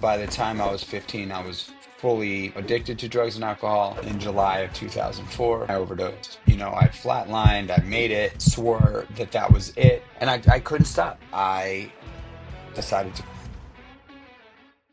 By the time I was 15, I was fully addicted to drugs and alcohol. In July of 2004, I overdosed. I flatlined, I made it, swore that that was it, and I couldn't stop. I decided to.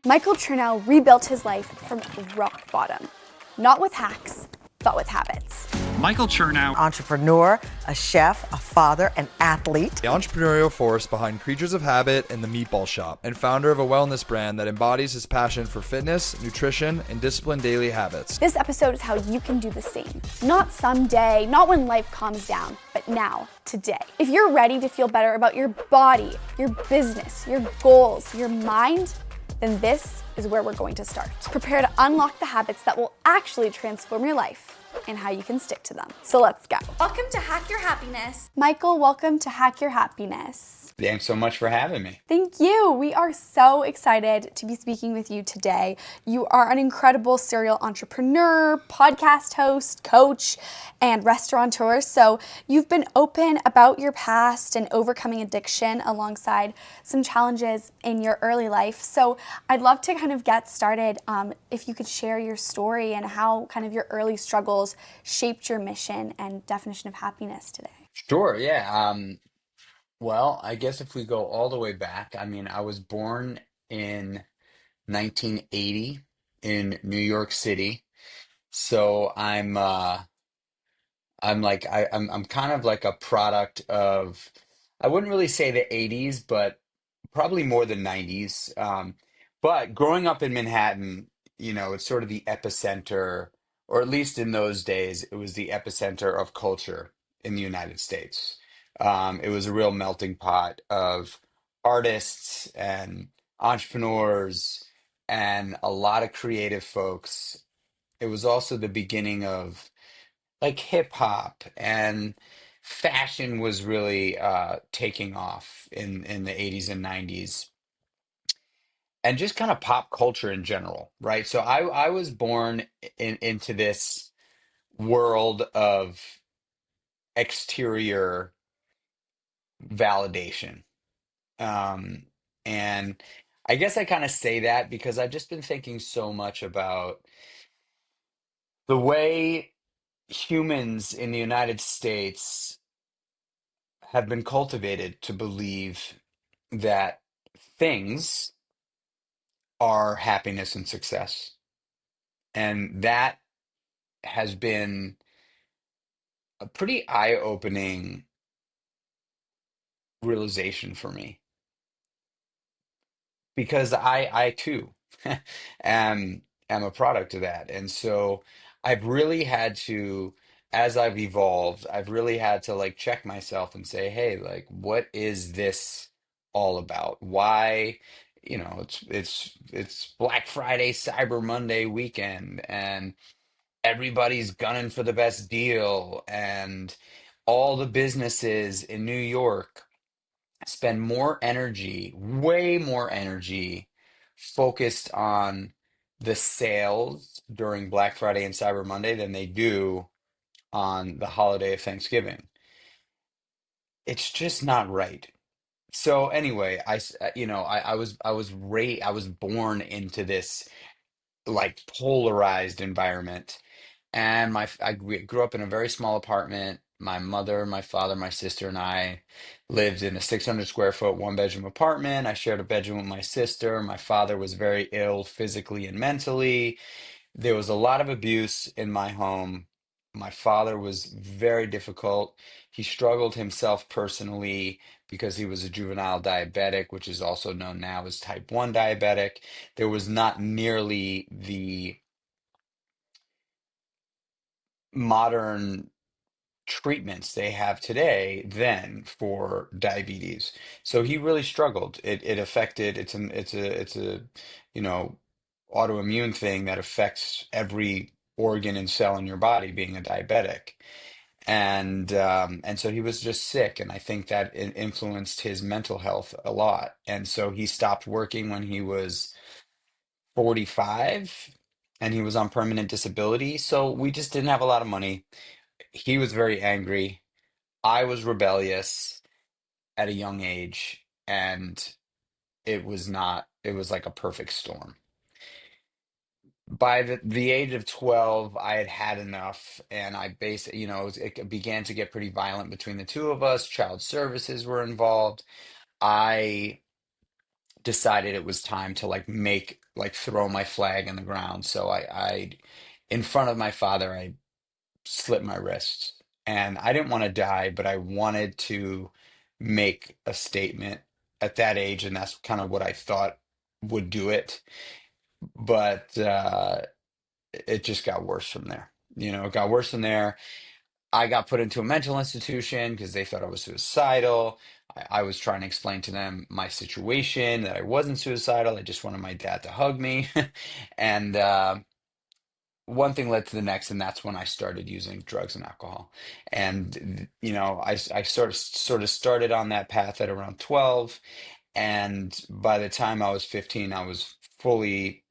Michael Chernow rebuilt his life from rock bottom, not with hacks, but with habits. Michael Chernow, entrepreneur, a chef, a father, an athlete. The entrepreneurial force behind Creatures of Habit and the Meatball Shop, and founder of a wellness brand that embodies his passion for fitness, nutrition, and disciplined daily habits. This episode is how you can do the same. Not someday, not when life calms down, but now, today. If you're ready to feel better about your body, your business, your goals, your mind, then this is where we're going to start. Prepare to unlock the habits that will actually transform your life and how you can stick to them. So let's go. Welcome to Hack Your Happiness. Michael, welcome to Hack Your Happiness. Thanks so much for having me. Thank you. We are so excited to be speaking with you today. You are an incredible serial entrepreneur, podcast host, coach, and restaurateur. So you've been open about your past and overcoming addiction alongside some challenges in your early life. So I'd love to kind of get started if you could share your story and how kind of your early struggles shaped your mission and definition of happiness today. Sure, yeah. Well, I guess if we go all the way back, I was born in 1980 in New York City. So I'm kind of like a product of, I wouldn't really say the 80s, but probably more the 90s. But growing up in Manhattan, it's sort of the epicenter, or at least in those days, it was the epicenter of culture in the United States. It was a real melting pot of artists and entrepreneurs and a lot of creative folks. It was also the beginning of like hip hop, and fashion was really taking off in the 80s and 90s, and just kind of pop culture in general, right? So I was born into this world of exterior validation. Um, and I guess I kind of say that because I've just been thinking so much about the way humans in the United States have been cultivated to believe that things are happiness and success. And that has been a pretty eye-opening realization for me because I too am am a product of that. And so I've really had to, as I've evolved, I've really had to like check myself and say, hey, like, what is this all about? Why, it's Black Friday, Cyber Monday weekend, and everybody's gunning for the best deal, and all the businesses in New York spend more energy, way more energy, focused on the sales during Black Friday and Cyber Monday than they do on the holiday of Thanksgiving. It's just not right. So anyway, I was born into this like polarized environment. And I grew up in a very small apartment. My mother, my father, my sister, and I lived in a 600 square foot one bedroom apartment. I shared a bedroom with my sister. My father was very ill physically and mentally. There was a lot of abuse in my home. My father was very difficult. He struggled himself personally because he was a juvenile diabetic, which is also known now as type 1 diabetic. There was not nearly the modern treatments they have today then for diabetes. So he really struggled. It affected, it's a you know autoimmune thing that affects every organ and cell in your body, being a diabetic. And so he was just sick, and I think that it influenced his mental health a lot. And so he stopped working when he was 45, and he was on permanent disability. So we just didn't have a lot of money. He was very angry. I was rebellious at a young age, and it was like a perfect storm. By the age of 12, I had had enough, and I basically, it began to get pretty violent between the two of us. Child services were involved. I decided it was time to throw my flag in the ground. So in front of my father, I slit my wrists, and I didn't want to die, but I wanted to make a statement at that age, and that's kind of what I thought would do it. But it just got worse from there. It got worse from there. I got put into a mental institution because they thought I was suicidal. I was trying to explain to them my situation, that I wasn't suicidal. I just wanted my dad to hug me. And one thing led to the next, and that's when I started using drugs and alcohol. And, I sort of started on that path at around 12. And by the time I was 15, I was fully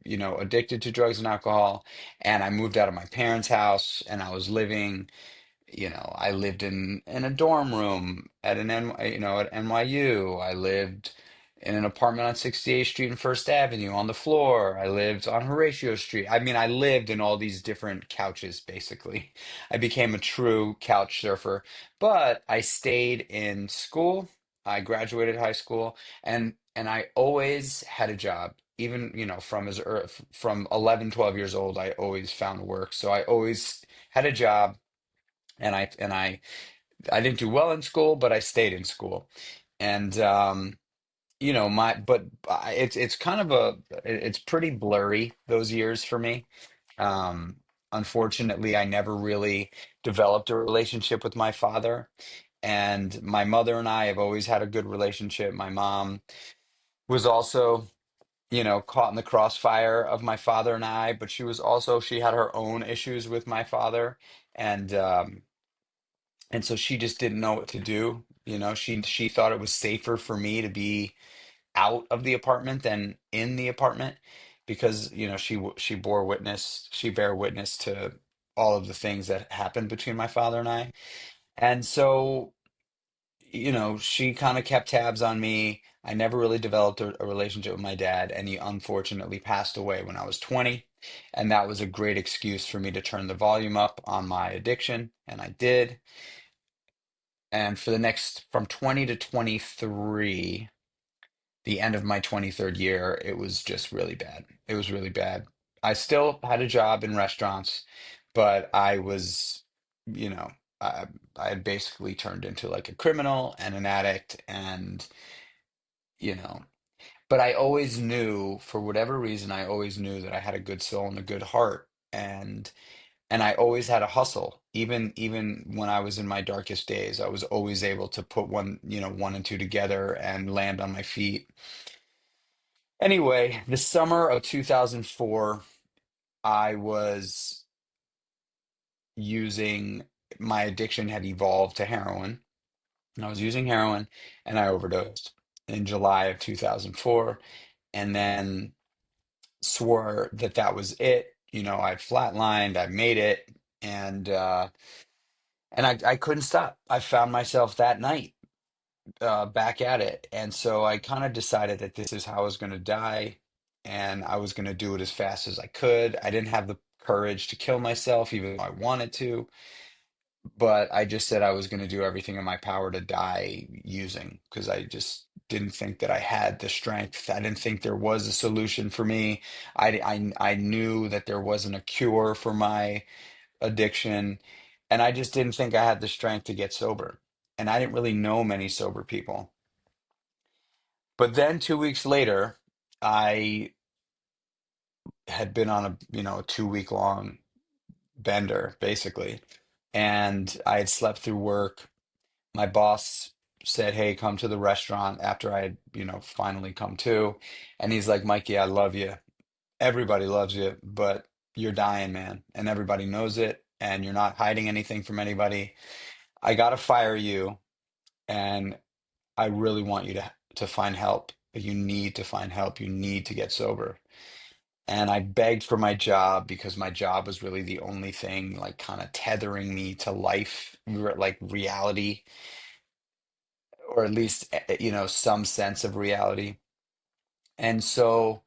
addicted to drugs and alcohol. And I moved out of my parents' house, and I was living, I lived in a dorm room at at NYU. I lived in an apartment on 68th Street and First Avenue on the floor. I lived on Horatio Street. I mean, I lived in all these different couches, basically. I became a true couch surfer, but I stayed in school. I graduated high school, and I always had a job. Even, from 11, 12 years old, I always found work. So I always had a job, and I didn't do well in school, but I stayed in school. And my but it's kind of it's pretty blurry, those years for me. Um, Unfortunately, I never really developed a relationship with my father, and my mother and I have always had a good relationship. My mom was also, caught in the crossfire of my father and I, but she had her own issues with my father, and so she just didn't know what to do. She thought it was safer for me to be out of the apartment than in the apartment, because she bare witness to all of the things that happened between my father and I. And so, she kind of kept tabs on me. I never really developed a relationship with my dad, and he unfortunately passed away when I was 20. And that was a great excuse for me to turn the volume up on my addiction, and I did. And from 20 to 23, the end of my 23rd year, it was just really bad. It was really bad. I still had a job in restaurants, but I was, you know, I, I had basically turned into like a criminal and an addict, and, you know, but I always knew, for whatever reason, I always knew that I had a good soul and a good heart. And I always had a hustle. Even when I was in my darkest days, I was always able to put one and two together and land on my feet. Anyway, the summer of 2004, I was using my addiction had evolved to heroin. And I was using heroin, and I overdosed in July of 2004, and then swore that that was it. I'd flatlined, I made it, and I couldn't stop. I found myself that night back at it. And so I kind of decided that this is how I was going to die, and I was going to do it as fast as I could. I didn't have the courage to kill myself, even though I wanted to, but I just said I was going to do everything in my power to die using, because I just didn't think that I had the strength. I didn't think there was a solution for me. I knew that there wasn't a cure for my addiction, and I just didn't think I had the strength to get sober. And I didn't really know many sober people. But then 2 weeks later, I had been on a 2 week long bender, basically. And I had slept through work. My boss said, "Hey, come to the restaurant," after I had, finally come to. And he's like, "Mikey, I love you. Everybody loves you, but you're dying, man. And everybody knows it. And you're not hiding anything from anybody. I gotta fire you. And I really want you to find help. You need to find help. You need to get sober." And I begged for my job, because my job was really the only thing like kind of tethering me to life, like reality, or at least some sense of reality. And so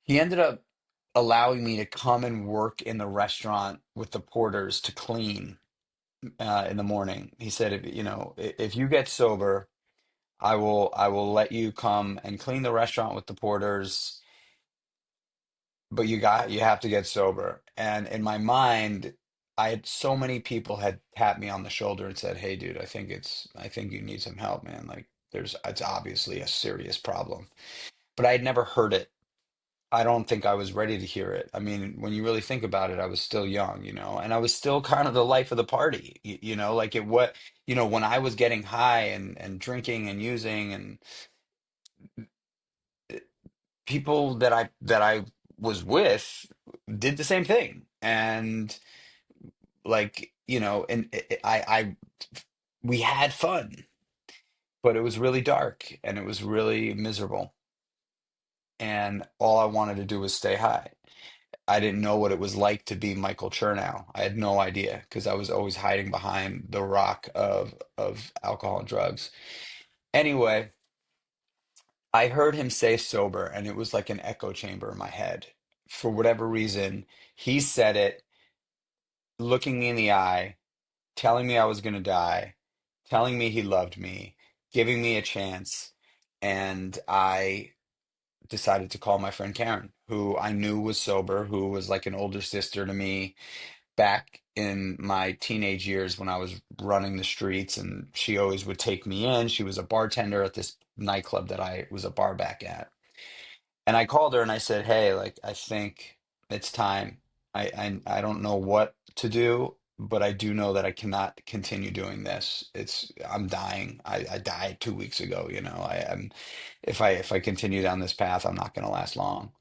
he ended up allowing me to come and work in the restaurant with the porters to clean in the morning. He said, if you know, if you get sober, I will let you come and clean the restaurant with the porters, but you have to get sober. And in my mind, I had so many people had tapped me on the shoulder and said, "Hey, dude, I think you need some help, man. Like, it's obviously a serious problem." But I had never heard it. I don't think I was ready to hear it. I mean, when you really think about it, I was still young, and I was still kind of the life of the party, like when I was getting high and drinking and using, and people that I was with did the same thing. And like, and we had fun, but it was really dark and it was really miserable. And all I wanted to do was stay high. I didn't know what it was like to be Michael Chernow. I had no idea because I was always hiding behind the rock of alcohol and drugs. Anyway, I heard him say sober, and it was like an echo chamber in my head. For whatever reason, he said it, looking me in the eye, telling me I was going to die, telling me he loved me, giving me a chance. And I decided to call my friend Karen, who I knew was sober, who was like an older sister to me back in my teenage years when I was running the streets. And she always would take me in. She was a bartender at this nightclub that I was a bar back at. And I called her and I said, "Hey, like, I think it's time. I don't know what to do, but I do know that I cannot continue doing this. I'm dying. I died 2 weeks ago, I am if I continue down this path, I'm not going to last long."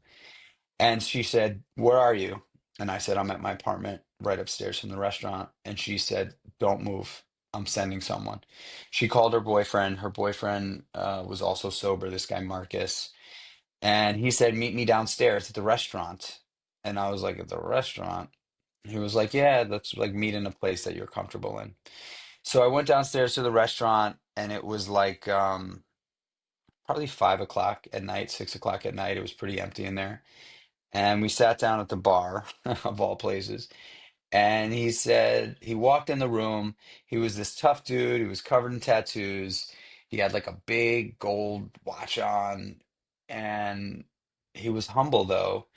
And she said, "Where are you?" And I said, "I'm at my apartment right upstairs from the restaurant." And she said, "Don't move. I'm sending someone." She called her boyfriend. Her boyfriend was also sober, this guy Marcus. And he said, "Meet me downstairs at the restaurant." And I was like, "At the restaurant?" He was like, "Yeah, let's like meet in a place that you're comfortable in." So I went downstairs to the restaurant, and it was like probably 5 o'clock at night, 6 o'clock at night. It was pretty empty in there. And we sat down at the bar of all places. And he said, he walked in the room. He was this tough dude. He was covered in tattoos. He had like a big gold watch on. And he was humble though,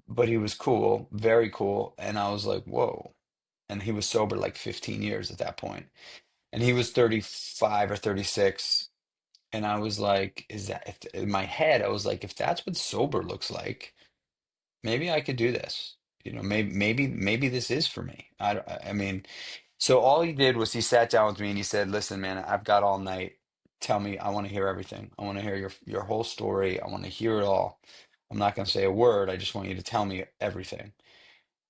but he was cool, very cool. And I was like, whoa. And he was sober like 15 years at that point. And he was 35 or 36. And I was like, in my head, I was like, if that's what sober looks like, maybe I could do this. Maybe this is for me. I mean, so all he did was he sat down with me and he said, "Listen, man, I've got all night. Tell me, I want to hear everything. I want to hear your whole story. I want to hear it all. I'm not going to say a word. I just want you to tell me everything."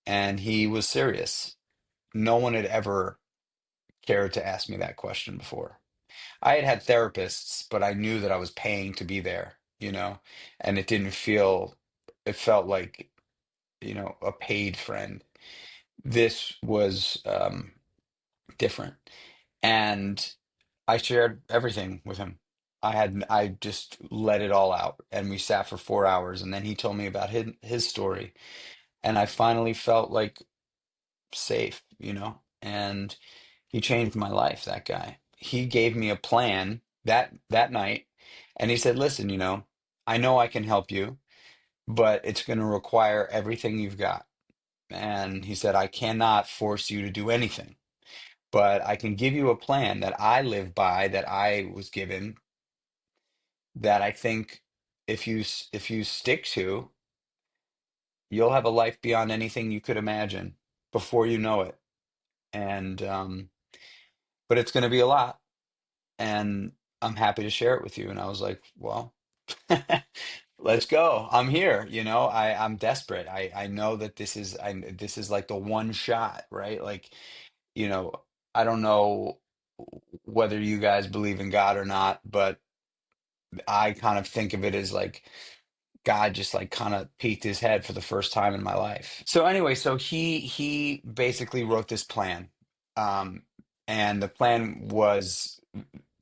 And he was serious. No one had ever cared to ask me that question before. I had had therapists, but I knew that I was paying to be there, and it felt like, a paid friend. This was different. And I shared everything with him. I just let it all out, and we sat for 4 hours, and then he told me about his story, and I finally felt like safe, and he changed my life, that guy. He gave me a plan that night, and he said, "Listen, I know I can help you, but it's going to require everything you've got." And he said, "I cannot force you to do anything, but I can give you a plan that I live by, that I was given, that I think if you stick to, you'll have a life beyond anything you could imagine before you know it. And but it's going to be a lot, and I'm happy to share it with you." And I was like, "Well, let's go. I'm here. I'm desperate. I know that this is like the one shot, right? Like, you know, I don't know whether you guys believe in God or not, but I kind of think of it as like God just like kind of peeked his head for the first time in my life." So anyway, so he basically wrote this plan. Um, and the plan was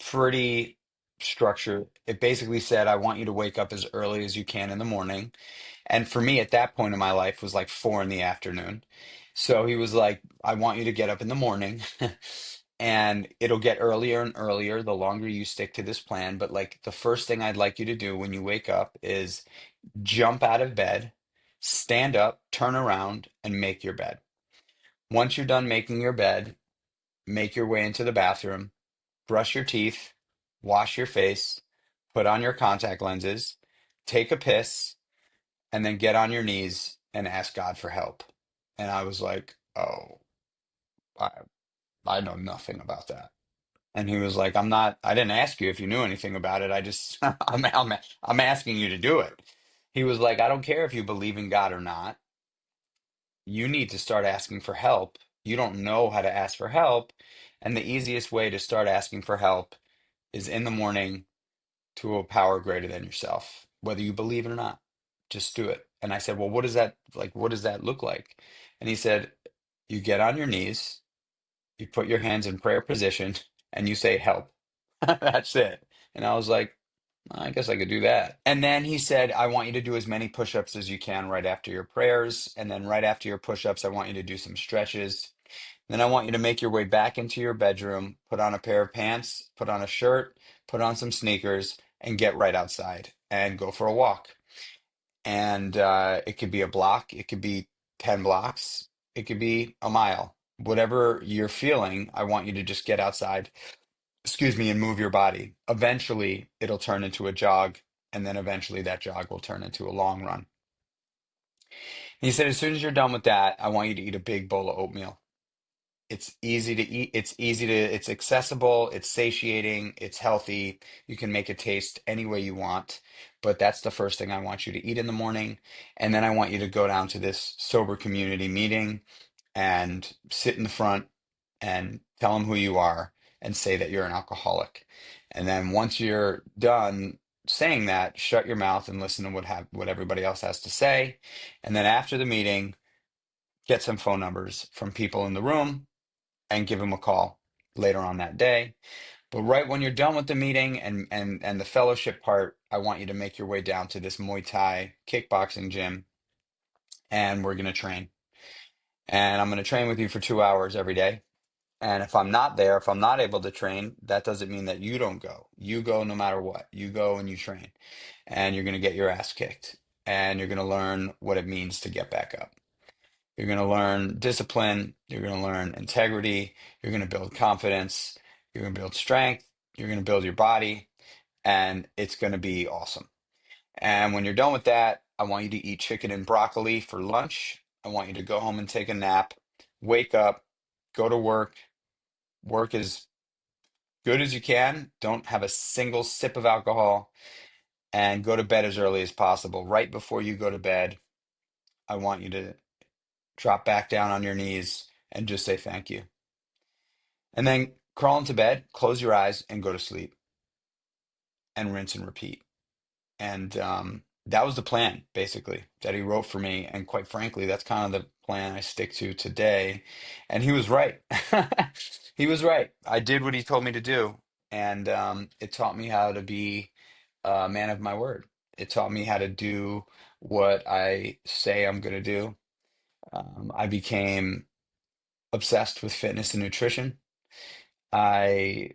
pretty. structure. It basically said, I want you to wake up as early as you can in the morning. And for me at that point in my life was like 4 in the afternoon. So he was like, I want you to get up in the morning and it'll get earlier and earlier the longer you stick to this plan. But like the first thing I'd like you to do when you wake up is jump out of bed, stand up, turn around, and make your bed. Once you're done making your bed, make your way into the bathroom, brush your teeth, wash your face, put on your contact lenses, take a piss, and then get on your knees and ask God for help. And I was like, oh, I, I know nothing about that. And he was like, I didn't ask you if you knew anything about it. I just, I'm asking you to do it. He was like, I don't care if you believe in God or not. You need to start asking for help. You don't know how to ask for help. And the easiest way to start asking for help is in the morning to a power greater than yourself, whether you believe it or not. Just do it. And I said, well, what does that like? What does that look like? And he said, you get on your knees, you put your hands in prayer position, and you say, help. That's it. And I was like, I guess I could do that. And then he said, I want you to do as many push-ups as you can right after your prayers. And then right after your push-ups, I want you to do some stretches. Then I want you to make your way back into your bedroom, put on a pair of pants, put on a shirt, put on some sneakers, and get right outside and go for a walk. And it could be a block, it could be 10 blocks, it could be a mile. Whatever you're feeling, I want you to just get outside, excuse me, and move your body. Eventually, it'll turn into a jog, and then eventually that jog will turn into a long run. He said, as soon as you're done with that, I want you to eat a big bowl of oatmeal. It's easy to eat. It's accessible, it's satiating, it's healthy. You can make it taste any way you want. But that's the first thing I want you to eat in the morning. And then I want you to go down to this sober community meeting and sit in the front and tell them who you are and say that you're an alcoholic. And then once you're done saying that, shut your mouth and listen to what everybody else has to say. And then after the meeting, get some phone numbers from people in the room and give him a call later on that day. But right when you're done with the meeting and the fellowship part, I want you to make your way down to this Muay Thai kickboxing gym and we're going to train. And I'm going to train with you for 2 hours every day. And if I'm not there, if I'm not able to train, that doesn't mean that you don't go. You go no matter what. You go and you train. And you're going to get your ass kicked. And you're going to learn what it means to get back up. You're going to learn discipline. You're going to learn integrity. You're going to build confidence. You're going to build strength. You're going to build your body. And it's going to be awesome. And when you're done with that, I want you to eat chicken and broccoli for lunch. I want you to go home and take a nap, wake up, go to work, work as good as you can. Don't have a single sip of alcohol and go to bed as early as possible. Right before you go to bed, I want you to drop back down on your knees and just say thank you. And then crawl into bed, close your eyes, and go to sleep and rinse and repeat. And that was the plan, basically, that he wrote for me. And quite frankly, that's kind of the plan I stick to today. And he was right. He was right. I did what he told me to do. And it taught me how to be a man of my word. It taught me how to do what I say I'm going to do. I became obsessed with fitness and nutrition. I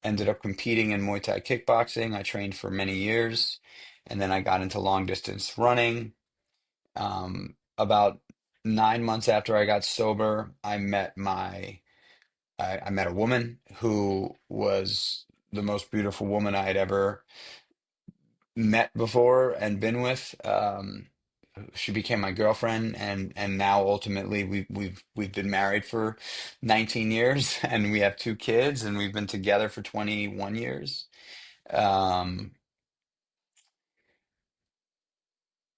ended up competing in Muay Thai kickboxing. I trained for many years, and then I got into long distance running. About 9 months after I got sober, I met a woman who was the most beautiful woman I had ever met before and been with. She became my girlfriend, and now ultimately we've been married for 19 years, and we have 2 kids, and we've been together for 21 years. Um,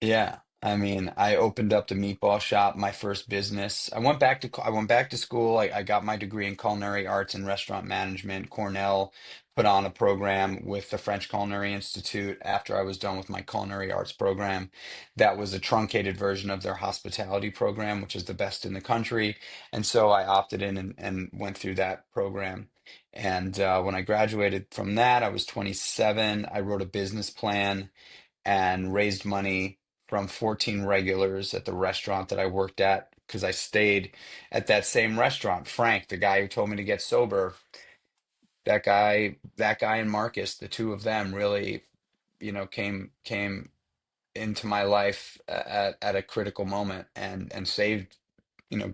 yeah, I mean, I opened up the Meatball Shop, my first business. I went back to school. I got my degree in culinary arts and restaurant management. Cornell put on a program with the French Culinary Institute after I was done with my culinary arts program. That was a truncated version of their hospitality program, which is the best in the country. And so I opted in and went through that program. And when I graduated from that, I was 27. I wrote a business plan and raised money from 14 regulars at the restaurant that I worked at because I stayed at that same restaurant. Frank, the guy who told me to get sober, that guy and Marcus, the two of them really, came into my life at a critical moment and saved,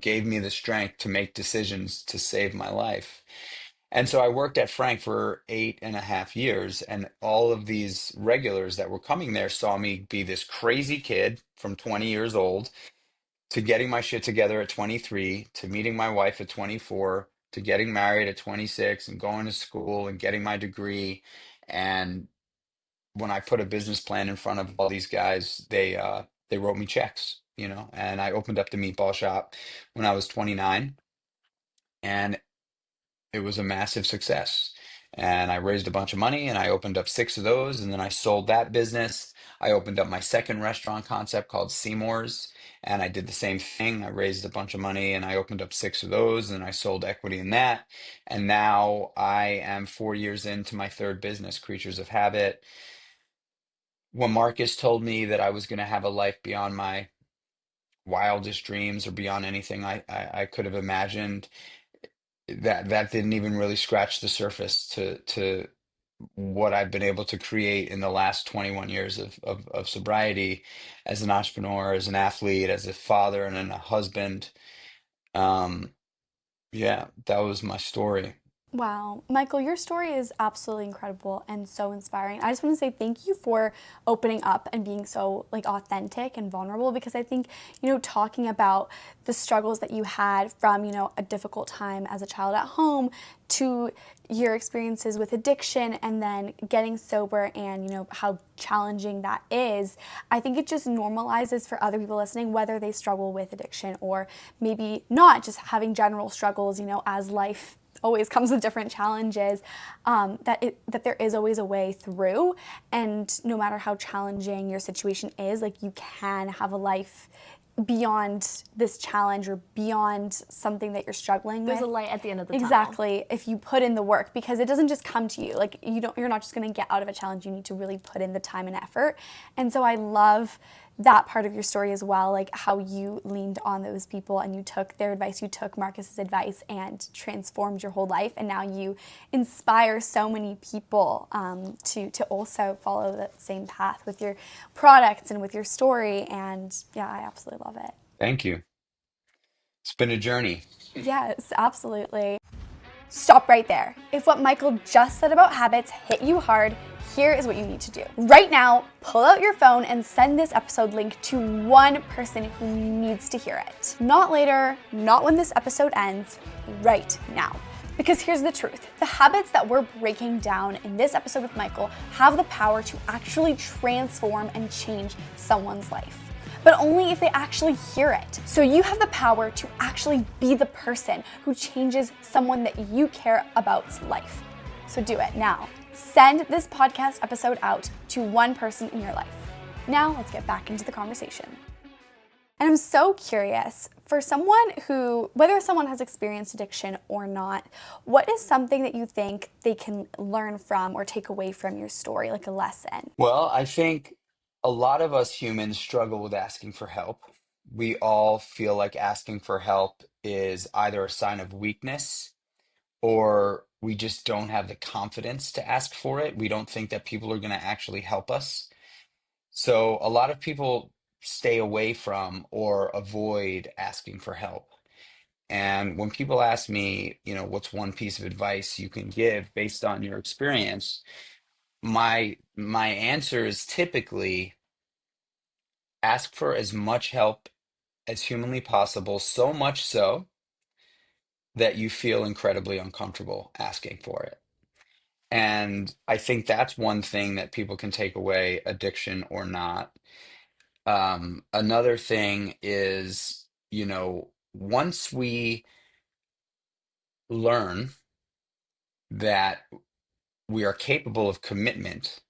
gave me the strength to make decisions to save my life. And so I worked at Frank for 8.5 years, and all of these regulars that were coming there saw me be this crazy kid from 20 years old to getting my shit together at 23, to meeting my wife at 24, to getting married at 26 and going to school and getting my degree. And when I put a business plan in front of all these guys, they wrote me checks, and I opened up the Meatball Shop when I was 29. And it was a massive success. And I raised a bunch of money and I opened up six of those. And then I sold that business. I opened up my second restaurant concept called Seamore's. And I did the same thing. I raised a bunch of money and I opened up six of those. And I sold equity in that. And now I am 4 years into my third business, Creatures of Habit. When Marcus told me that I was going to have a life beyond my wildest dreams or beyond anything I could have imagined, that didn't even really scratch the surface to what I've been able to create in the last 21 years of sobriety as an entrepreneur, as an athlete, as a father and a husband. Um, yeah, that was my story. Wow. Michael, your story is absolutely incredible and so inspiring. I just want to say thank you for opening up and being so like authentic and vulnerable because I think, talking about the struggles that you had from, a difficult time as a child at home to your experiences with addiction and then getting sober and, how challenging that is. I think it just normalizes for other people listening, whether they struggle with addiction or maybe not, just having general struggles, as life always comes with different challenges, that there is always a way through, and no matter how challenging your situation is, like you can have a life beyond this challenge or beyond something that you're struggling There's with. a light at the end of the tunnel. Exactly. If you put in the work, because it doesn't just come to you. Like you're not just going to get out of a challenge. You need to really put in the time and effort. And so I love that part of your story as well, like how you leaned on those people and you took their advice, you took Marcus's advice and transformed your whole life. And now you inspire so many people to also follow that same path with your products and with your story. And yeah, I absolutely love it. Thank you. It's been a journey. Yes, absolutely. Stop right there. If what Michael just said about habits hit you hard, here is what you need to do. Right now, pull out your phone and send this episode link to one person who needs to hear it. Not later, not when this episode ends, right now. Because here's the truth. The habits that we're breaking down in this episode with Michael have the power to actually transform and change someone's life, but only if they actually hear it. So you have the power to actually be the person who changes someone that you care about's life. So do it now. Send this podcast episode out to one person in your life. Now let's get back into the conversation. And I'm so curious, for someone who, whether someone has experienced addiction or not, what is something that you think they can learn from or take away from your story, like a lesson? Well, I think a lot of us humans struggle with asking for help. We all feel like asking for help is either a sign of weakness or we just don't have the confidence to ask for it. We don't think that people are going to actually help us. So a lot of people stay away from or avoid asking for help. And when people ask me, what's one piece of advice you can give based on your experience, my answer is typically ask for as much help as humanly possible, so much so that you feel incredibly uncomfortable asking for it. And I think that's one thing that people can take away, addiction or not. Another thing is, once we learn that we are capable of commitment,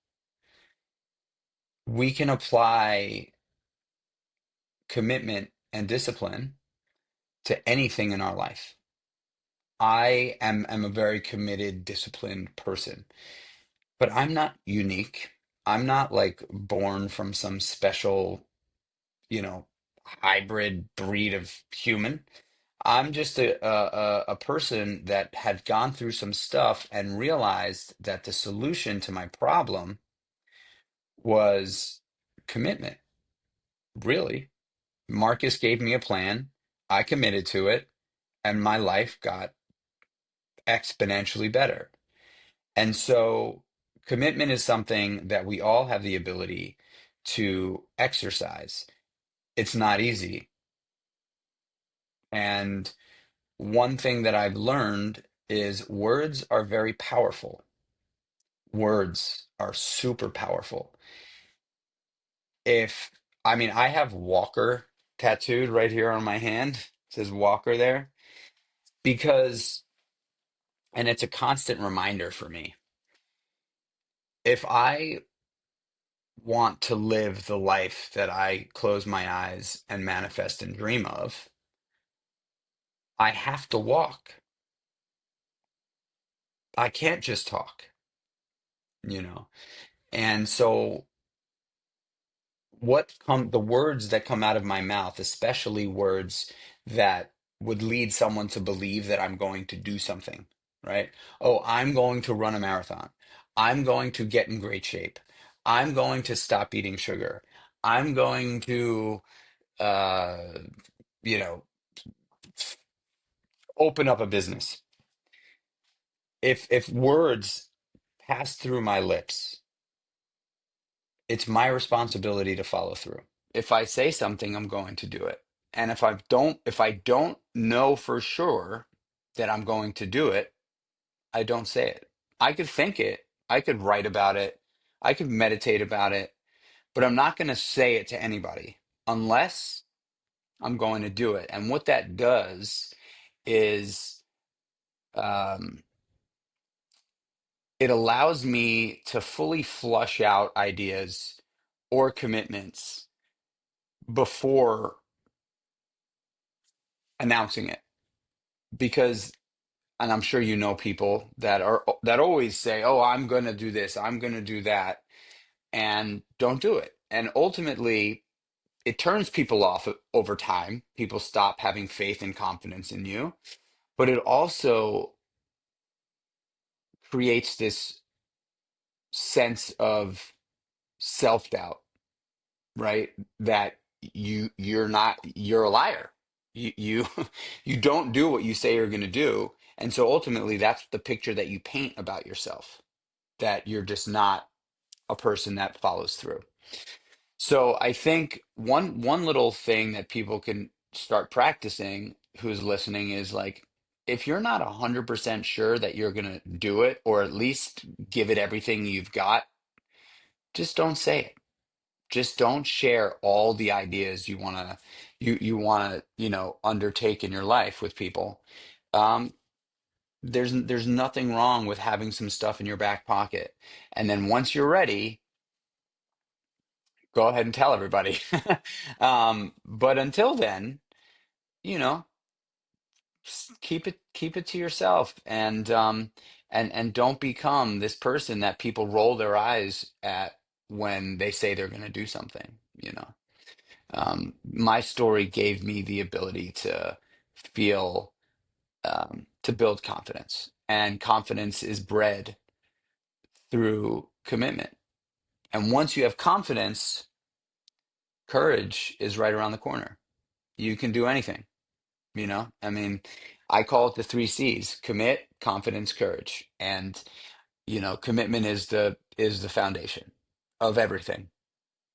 we can apply commitment and discipline to anything in our life. I am a very committed, disciplined person, but I'm not unique. I'm not like born from some special, you know, hybrid breed of human. I'm just a person that had gone through some stuff and realized that the solution to my problem was commitment. Really. Marcus gave me a plan. I committed to it, and my life got exponentially better. And so, commitment is something that we all have the ability to exercise. It's not easy. And one thing that I've learned is words are very powerful. Words are super powerful. If, I mean, I have Walker tattooed right here on my hand. It says Walker there because, and it's a constant reminder for me. If I want to live the life that I close my eyes and manifest and dream of, I have to walk. I can't just talk, you know? And so the words that come out of my mouth, especially words that would lead someone to believe that I'm going to do something, right? Oh, I'm going to run a marathon. I'm going to get in great shape. I'm going to stop eating sugar. I'm going to, uh, you know, open up a business. If words pass through my lips, it's my responsibility to follow through. If I say something, I'm going to do it. And if I don't know for sure that I'm going to do it, I don't say it. I could think it, I could write about it, I could meditate about it, but I'm not going to say it to anybody unless I'm going to do it. And what that does is um, it allows me to fully flush out ideas or commitments before announcing it. Because, and I'm sure you know people that always say, "Oh, I'm going to do this, I'm going to do that," and don't do it. And ultimately, it turns people off over time. People stop having faith and confidence in you, but it also creates this sense of self-doubt, right? That you're a liar. You you don't do what you say you're going to do. And so ultimately that's the picture that you paint about yourself, that you're just not a person that follows through. So I think one little thing that people can start practicing who's listening is like, if you're not 100% sure that you're going to do it, or at least give it everything you've got, just don't say it. Just don't share all the ideas you want to undertake in your life with people. um there's nothing wrong with having some stuff in your back pocket, and then once you're ready, go ahead and tell everybody. But until then, you know keep it to yourself, and don't become this person that people roll their eyes at when they say they're going to do something. My story gave me the ability to feel, to build confidence. And confidence is bred through commitment. And once you have confidence, courage is right around the corner. You can do anything. I mean, I call it the three C's: commit, confidence, courage. And, commitment is the foundation of everything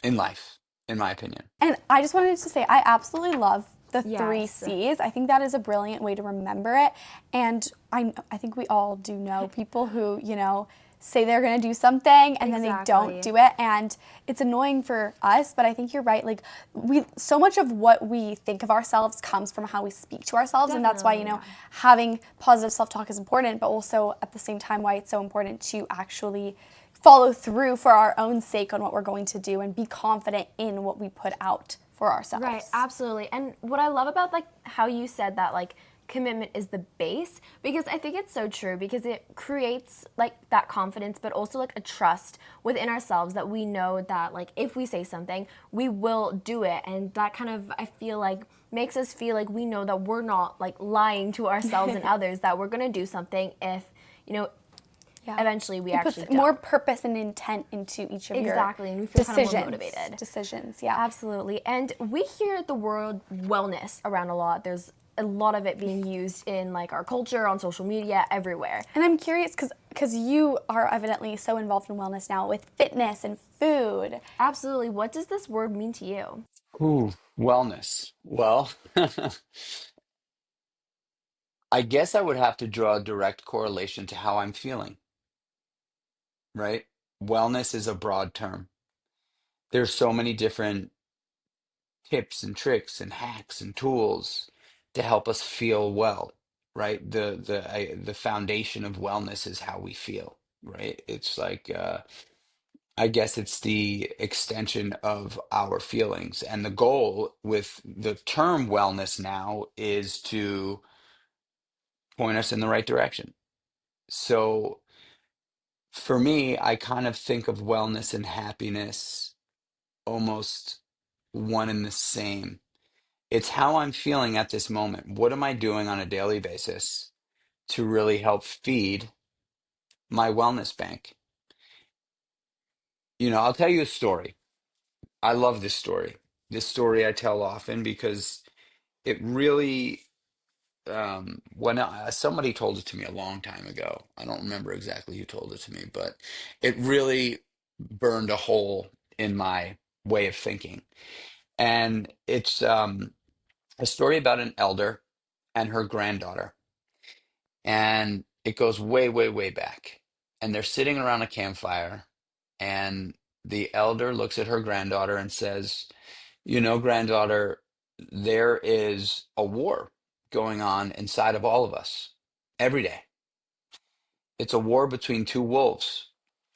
in life, in my opinion. And I just wanted to say, I absolutely love the three Yes. C's. I think that is a brilliant way to remember it. And I think we all do know people who, say they're going to do something and then they don't Exactly. do it, and it's annoying for us. But I think you're right. Like, so much of what we think of ourselves comes from how we speak to ourselves, and that's why, you know, having positive self-talk is important, but also at the same time why it's so important to actually follow through for our own sake on what we're going to do and be confident in what we put out for ourselves. Right, absolutely. And what I love about like how you said that like commitment is the base, because I think it's so true, because it creates like that confidence, but also like a trust within ourselves that we know that like if we say something, we will do it. And that kind of, I feel like, makes us feel like we know that we're not like lying to ourselves and others, that we're going to do something if, you know, eventually we actually puts don't. more purpose and intent into each of your Exactly, and we feel kind of more decisions. motivated. Decisions, yeah. Absolutely. And we hear the word wellness around a lot. There's a lot of it being used in like our culture, on social media, everywhere. And I'm curious because you are evidently so involved in wellness now with fitness and food. Absolutely. What does this word mean to you? Ooh, wellness. Well, I guess I would have to draw a direct correlation to how I'm feeling, right? Wellness is a broad term. There's so many different tips and tricks and hacks and tools to help us feel well, right? The foundation of wellness is how we feel, right? It's like I guess it's the extension of our feelings. And the goal with the term wellness now is to point us in the right direction. So for me, I kind of think of wellness and happiness almost one and the same. It's how I'm feeling at this moment. What am I doing on a daily basis to really help feed my wellness bank? You know, I'll tell you a story. I love this story. This story I tell often because it really, somebody told it to me a long time ago. I don't remember exactly who told it to me, but it really burned a hole in my way of thinking. And it's a story about an elder and her granddaughter. And it goes way, way, way back. And they're sitting around a campfire, and the elder looks at her granddaughter and says, "You know, granddaughter, there is a war going on inside of all of us every day. It's a war between two wolves,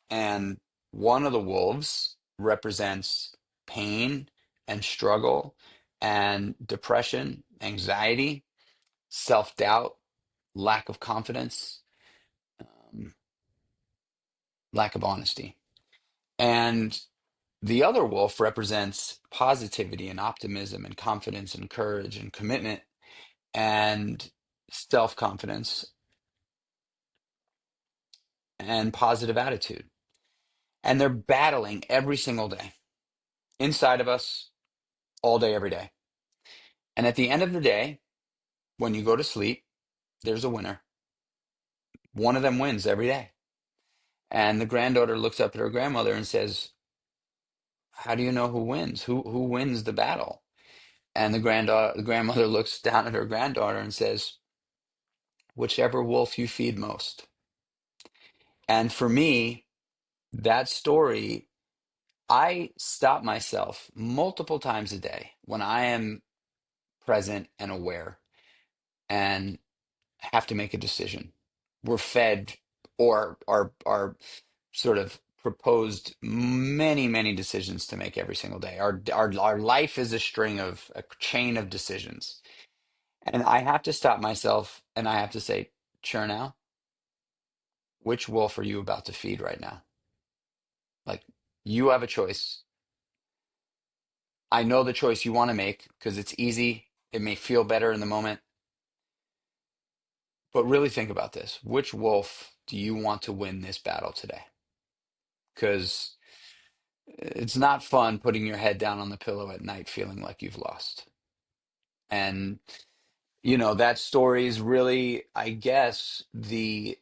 and one of the wolves represents pain and struggle and depression, anxiety, self-doubt, lack of confidence, um, lack of honesty. And the other wolf represents positivity and optimism and confidence and courage and commitment and self-confidence and positive attitude. And they're battling every single day inside of us, all day, every day. And at the end of the day, when you go to sleep, there's a winner. One of them wins every day. And the granddaughter looks up at her grandmother and says, "How do you know who wins? Who wins the battle?" And the grandmother looks down at her granddaughter and says, "Whichever wolf you feed most." And for me, that story, I stop myself multiple times a day when I am present and aware and have to make a decision. We're fed or are sort of proposed many, many decisions to make every single day. Our life is a chain of decisions. And I have to stop myself and I have to say, Chernow, which wolf are you about to feed right now? Like, you have a choice. I know the choice you want to make because it's easy. It may feel better in the moment. But really think about this. Which wolf do you want to win this battle today? Because it's not fun putting your head down on the pillow at night feeling like you've lost. And, you know, that story is really, I guess, the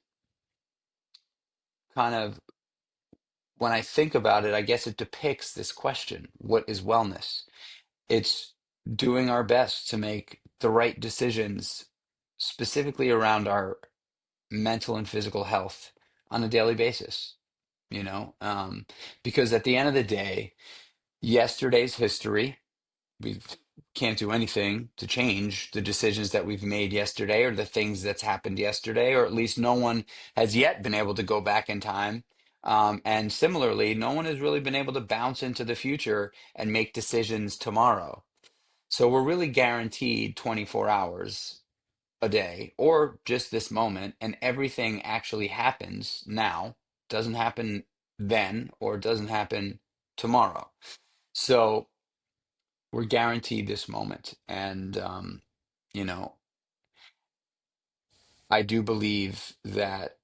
kind of, when I think about it, I guess it depicts this question: what is wellness? It's doing our best to make the right decisions, specifically around our mental and physical health on a daily basis. because at the end of the day, yesterday's history. We can't do anything to change the decisions that we've made yesterday or the things that's happened yesterday, or at least no one has yet been able to go back in time. And similarly, no one has really been able to bounce into the future and make decisions tomorrow. So we're really guaranteed 24 hours a day or just this moment, and everything actually happens now, doesn't happen then, or doesn't happen tomorrow. So we're guaranteed this moment. And, you know, I do believe that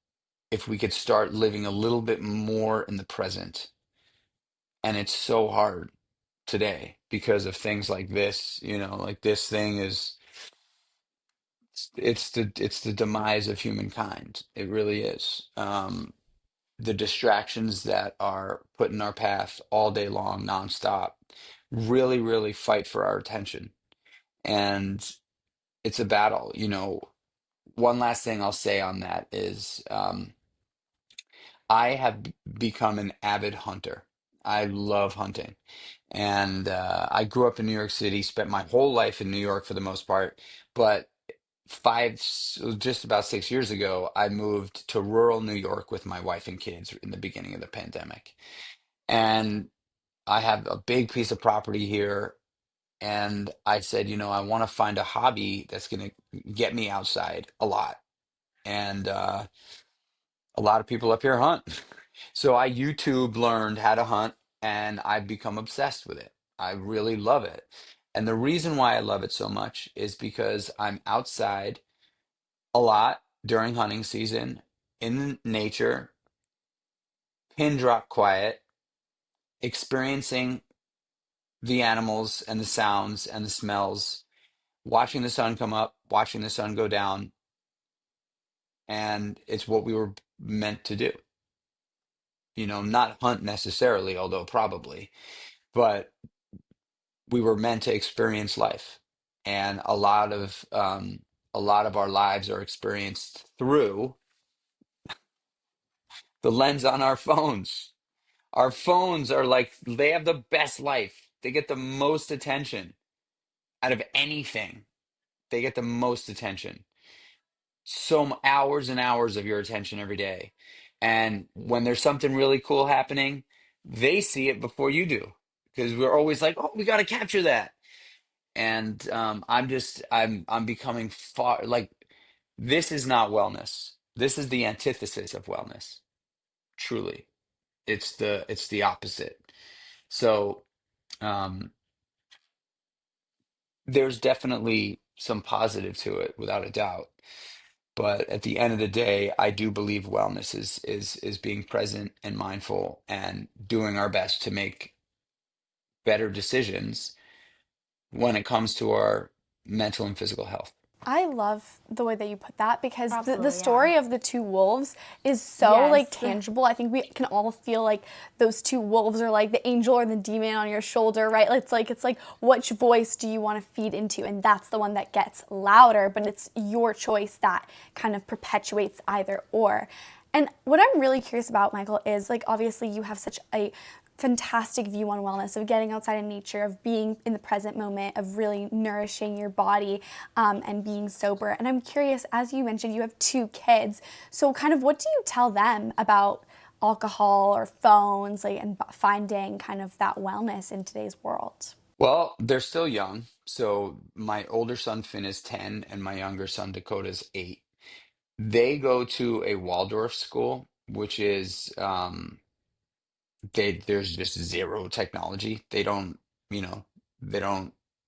if we could start living a little bit more in the present, and it's so hard today because of things like this, like this thing is, it's the demise of humankind. It really is. The distractions that are put in our path all day long, nonstop, really, really fight for our attention. And it's a battle. One last thing I'll say on that is I have become an avid hunter. I love hunting. And I grew up in New York City, spent my whole life in New York for the most part. But just about 6 years ago, I moved to rural New York with my wife and kids in the beginning of the pandemic. And I have a big piece of property here. And I said, I want to find a hobby that's going to get me outside a lot. And a lot of people up here hunt. So I YouTube learned how to hunt and I've become obsessed with it. I really love it. And the reason why I love it so much is because I'm outside a lot during hunting season in nature, pin drop quiet, experiencing the animals and the sounds and the smells, watching the sun come up, watching the sun go down. And it's what we were meant to do. Not hunt necessarily, although probably, but we were meant to experience life. And a lot of our lives are experienced through the lens on our phones. Our phones are like they have the best life. They get the most attention out of anything. They get the most attention. Hours and hours of your attention every day. And when there's something really cool happening, they see it before you do because we're always like, oh, we got to capture that. And I'm becoming far like this is not wellness. This is the antithesis of wellness. Truly, it's the opposite. So um, there's definitely some positive to it, without a doubt. But at the end of the day, I do believe wellness is being present and mindful and doing our best to make better decisions when it comes to our mental and physical health. I love the way that you put that because the Absolutely, story of the two wolves is so like Yes. tangible. I think we can all feel like those two wolves are like the angel or the demon on your shoulder, right? It's like which voice do you want to feed into? And that's the one that gets louder, but it's your choice that kind of perpetuates either or. And what I'm really curious about, Michael, is like obviously you have such a fantastic view on wellness, of getting outside in nature, of being in the present moment, of really nourishing your body and being sober. And I'm curious, as you mentioned, you have 2 kids. So kind of what do you tell them about alcohol or phones, like, and finding kind of that wellness in today's world? Well, they're still young. So my older son Finn is 10 and my younger son Dakota is 8. They go to a Waldorf school, which is there's just zero technology. They don't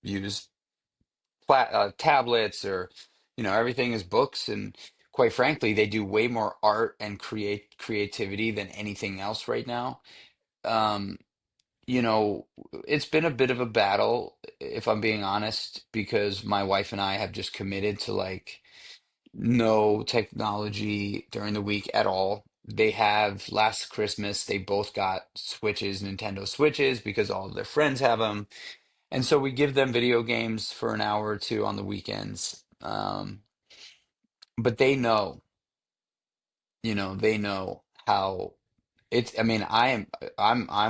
use tablets or everything is books, and quite frankly they do way more art and creativity than anything else right now. um you know it's been a bit of a battle, if I'm being honest, because my wife and I have just committed to like no technology during the week at all. They have last Christmas, they both got Nintendo Switches, because all of their friends have them. And so we give them video games for an hour or two on the weekends. But they know how I mean, I'm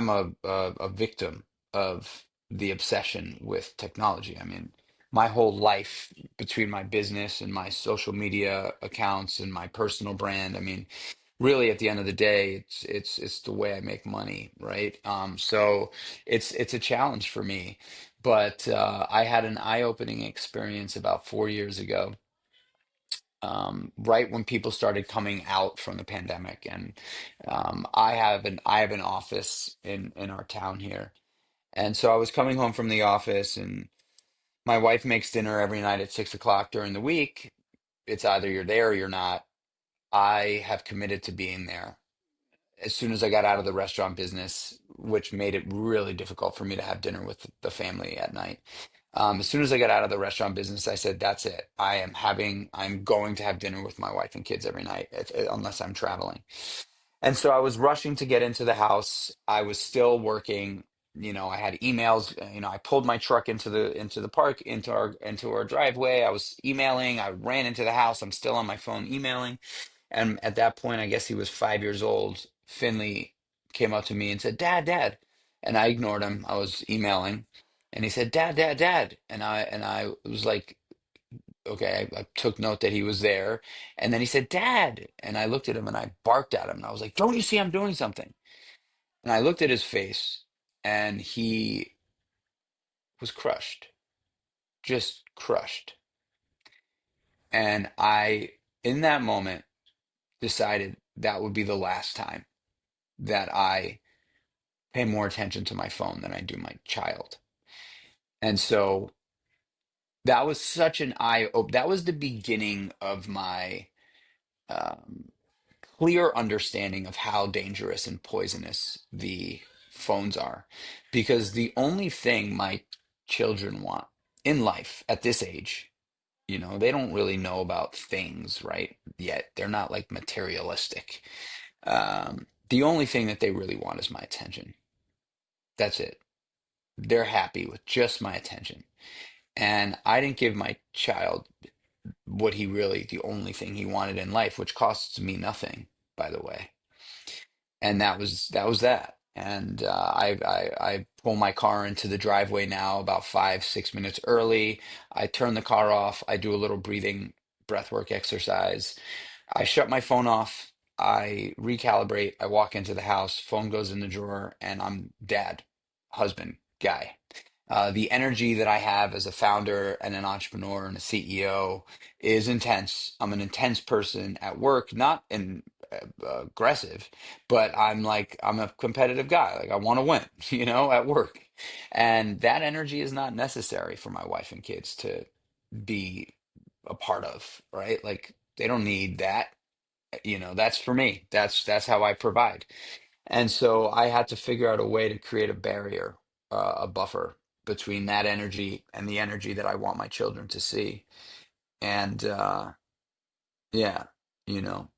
a victim of the obsession with technology. I mean, my whole life between my business and my social media accounts and my personal brand, I mean, really at the end of the day, it's the way I make money, right? So it's a challenge for me. But I had an eye-opening experience about 4 years ago, right when people started coming out from the pandemic. And I have an office in our town here. And so I was coming home from the office, and my wife makes dinner every night at 6 o'clock during the week. It's either you're there or you're not. I have committed to being there as soon as I got out of the restaurant business, which made it really difficult for me to have dinner with the family at night. As soon as I got out of the restaurant business, I said, that's it. I'm going to have dinner with my wife and kids every night, unless I'm traveling. And so I was rushing to get into the house. I was still working. I had emails. I pulled my truck into the park, into our driveway. I was emailing. I ran into the house. I'm still on my phone emailing. And at that point, I guess he was 5 years old. Finley came up to me and said, "Dad, Dad," and I ignored him. I was emailing, and he said, "Dad, Dad, Dad," and I was like, okay, I took note that he was there. And then he said, "Dad." And I looked at him and I barked at him. And I was like, "Don't you see I'm doing something?" And I looked at his face and he was crushed, just crushed. And in that moment, decided that would be the last time that I pay more attention to my phone than I do my child. And so that was such an that was the beginning of my um, clear understanding of how dangerous and poisonous the phones are. Because the only thing my children want in life at this age, they don't really know about things, right? Yet they're not like materialistic. The only thing that they really want is my attention. That's it. They're happy with just my attention. And I didn't give my child the only thing he wanted in life, which costs me nothing, by the way. And that was that. And I pull my car into the driveway now about 5, 6 minutes early. I turn the car off. I do a little breathing, breathwork exercise. I shut my phone off. I recalibrate. I walk into the house. Phone goes in the drawer, and I'm dad, husband, guy. The energy that I have as a founder and an entrepreneur and a CEO is intense. I'm an intense person at work, not aggressive, but I'm a competitive guy. Like I want to win, at work. And that energy is not necessary for my wife and kids to be a part of, right? Like they don't need that. That's for me. That's how I provide. And so I had to figure out a way to create a barrier, a buffer between that energy and the energy that I want my children to see. And yeah, you know,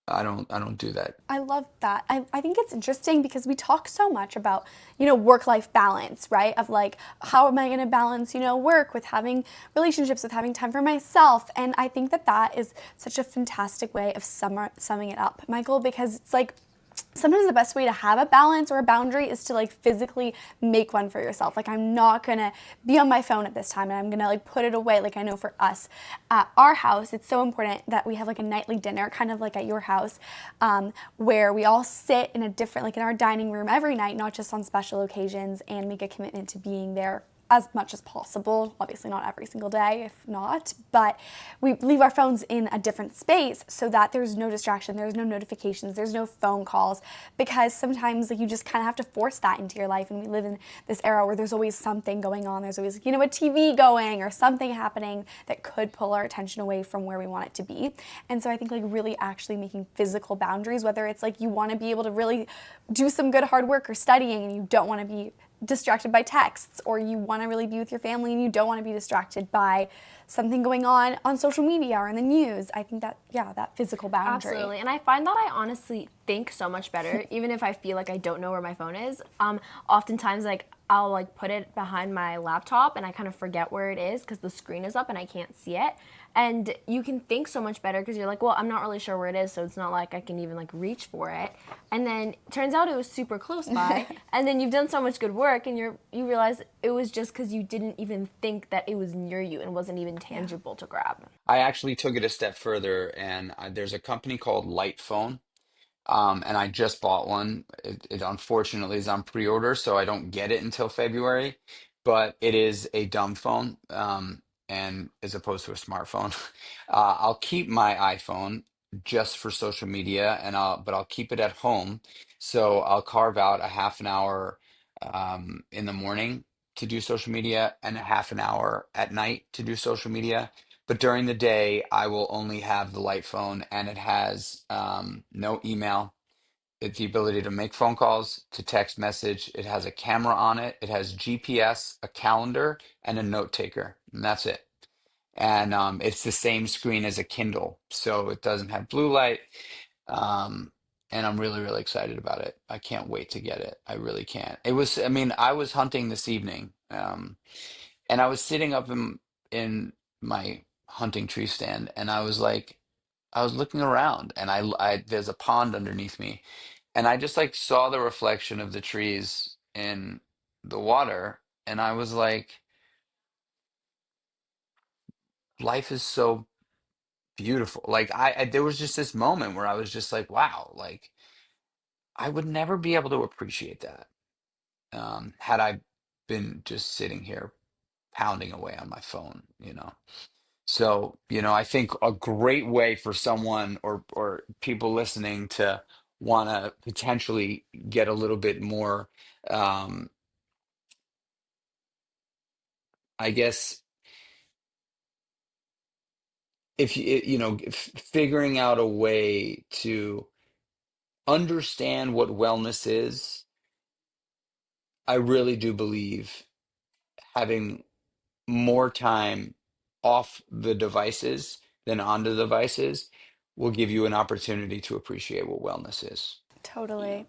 I don't do that. I love that. I think it's interesting because we talk so much about, work-life balance, right? Of like, how am I going to balance, work with having relationships, with having time for myself? And I think that that is such a fantastic way of summing it up, Michael, because it's like, sometimes the best way to have a balance or a boundary is to like physically make one for yourself. Like I'm not gonna be on my phone at this time and I'm gonna like put it away. Like I know for us at our house, it's so important that we have like a nightly dinner, kind of like at your house, where we all sit in a different, like in our dining room every night, not just on special occasions, and make a commitment to being there as much as possible. Obviously not every single day, if not, but we leave our phones in a different space so that there's no distraction, there's no notifications, there's no phone calls, because sometimes like you just kind of have to force that into your life. And we live in this era where there's always something going on. There's always, a TV going or something happening that could pull our attention away from where we want it to be. And so I think like really actually making physical boundaries, whether it's like you want to be able to really do some good hard work or studying and you don't want to be distracted by texts, or you want to really be with your family and you don't want to be distracted by something going on social media or in the news. I think that, that physical boundary. Absolutely. And I find that I honestly think so much better, even if I feel like I don't know where my phone is. Oftentimes, like, I'll like put it behind my laptop and I kind of forget where it is because the screen is up and I can't see it. And you can think so much better because you're like, well, I'm not really sure where it is, so it's not like I can even like reach for it. And then turns out it was super close by. And then you've done so much good work and you realize it was just because you didn't even think that it was near you and wasn't even tangible to grab. I actually took it a step further, and there's a company called Light Phone. And I just bought one. It unfortunately is on pre-order, so I don't get it until February. But it is a dumb phone, and as opposed to a smartphone. I'll keep my iPhone just for social media, but I'll keep it at home. So I'll carve out a half an hour in the morning to do social media and a half an hour at night to do social media. But during the day, I will only have the light phone, and it has no email. It's the ability to make phone calls, to text message. It has a camera on it. It has GPS, a calendar, and a note taker, and that's it. And it's the same screen as a Kindle, so it doesn't have blue light. Um, and I'm really, really excited about it. I can't wait to get it. I really can't. I mean, I was hunting this evening. And I was sitting up in my hunting tree stand, and I was like, I was looking around, and there's a pond underneath me, and I just like saw the reflection of the trees in the water, and I was like, life is so beautiful. Like there was just this moment where I was just like, wow, like I would never be able to appreciate that had I been just sitting here pounding away on my phone, you know. So, I think a great way for someone or people listening to want to potentially get a little bit more, um, I guess, if figuring out a way to understand what wellness is, I really do believe having more time off the devices than on the devices will give you an opportunity to appreciate what wellness is. Totally.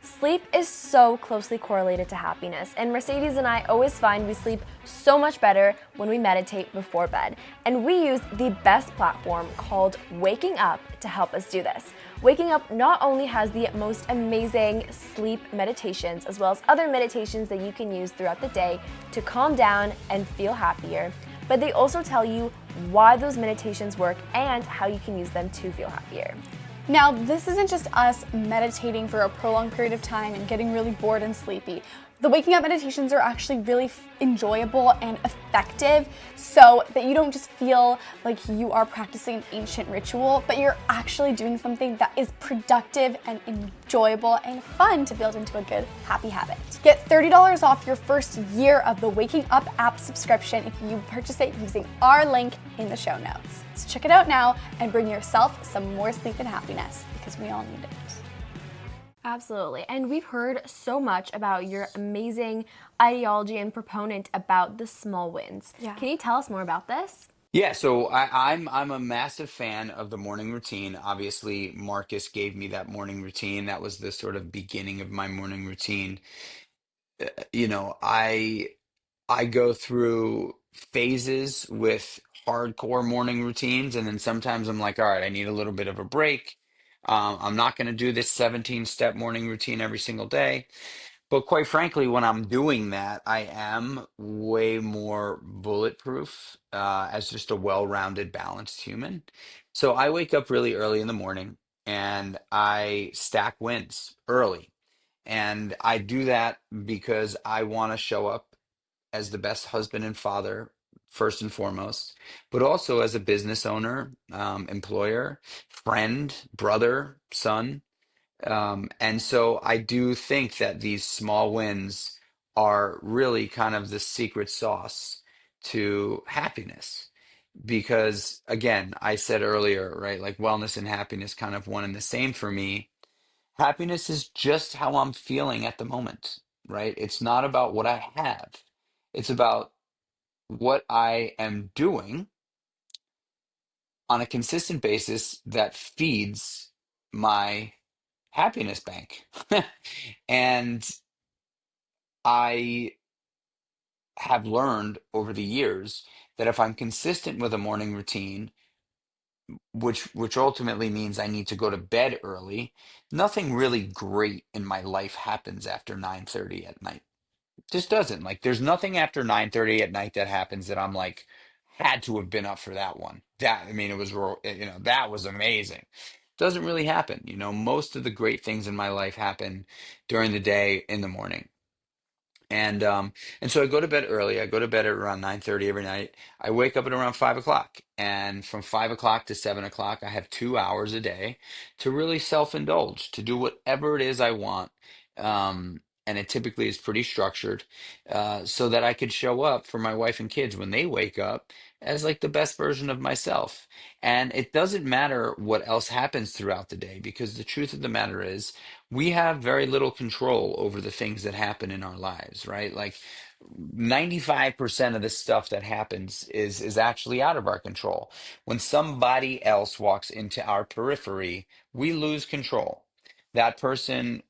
Sleep is so closely correlated to happiness, and Mercedes and I always find we sleep so much better when we meditate before bed. And we use the best platform called Waking Up to help us do this. Waking Up not only has the most amazing sleep meditations, as well as other meditations that you can use throughout the day to calm down and feel happier, but they also tell you why those meditations work and how you can use them to feel happier. Now, this isn't just us meditating for a prolonged period of time and getting really bored and sleepy. The waking up meditations are actually really enjoyable and effective so that you don't just feel like you are practicing an ancient ritual, but you're actually doing something that is productive and enjoyable and fun to build into a good, happy habit. Get $30 off your first year of the Waking Up app subscription if you purchase it using our link in the show notes. So check it out now and bring yourself some more sleep and happiness because we all need it. Absolutely. And we've heard so much about your amazing ideology and proponent about the small wins. Yeah. Can you tell us more about this? Yeah, so I'm a massive fan of the morning routine. Obviously, Marcus gave me that morning routine. That was the sort of beginning of my morning routine. You know, I go through phases with hardcore morning routines, and then sometimes I'm like, all right, I need a little bit of a break. I'm not going to do this 17-step morning routine every single day. But quite frankly, when I'm doing that, I am way more bulletproof as just a well-rounded, balanced human. So I wake up really early in the morning and I stack wins early. And I do that because I want to show up as the best husband and father, first and foremost, but also as a business owner, employer, friend, brother, son. And so I do think that these small wins are really kind of the secret sauce to happiness. Because again, I said earlier, right, like wellness and happiness kind of one and the same for me. Happiness is just how I'm feeling at the moment, right? It's not about what I have. It's about what I am doing on a consistent basis that feeds my happiness bank. And I have learned over the years that if I'm consistent with a morning routine, which ultimately means I need to go to bed early, nothing really great in my life happens after 9:30 at night. Just doesn't. Like there's nothing after 9:30 at night that happens that I'm like had to have been up for that one. That I mean it was that was amazing. Doesn't really happen. Most of the great things in my life happen during the day in the morning. And so I go to bed early. I go to bed at around 9:30 every night. I wake up at around 5 o'clock. And from 5 o'clock to 7 o'clock, I have 2 hours a day to really self-indulge, to do whatever it is I want. And it typically is pretty structured, so that I could show up for my wife and kids when they wake up as like the best version of myself. And it doesn't matter what else happens throughout the day, because the truth of the matter is we have very little control over the things that happen in our lives, right? Like 95% of the stuff that happens is actually out of our control. When somebody else walks into our periphery, we lose control. That person,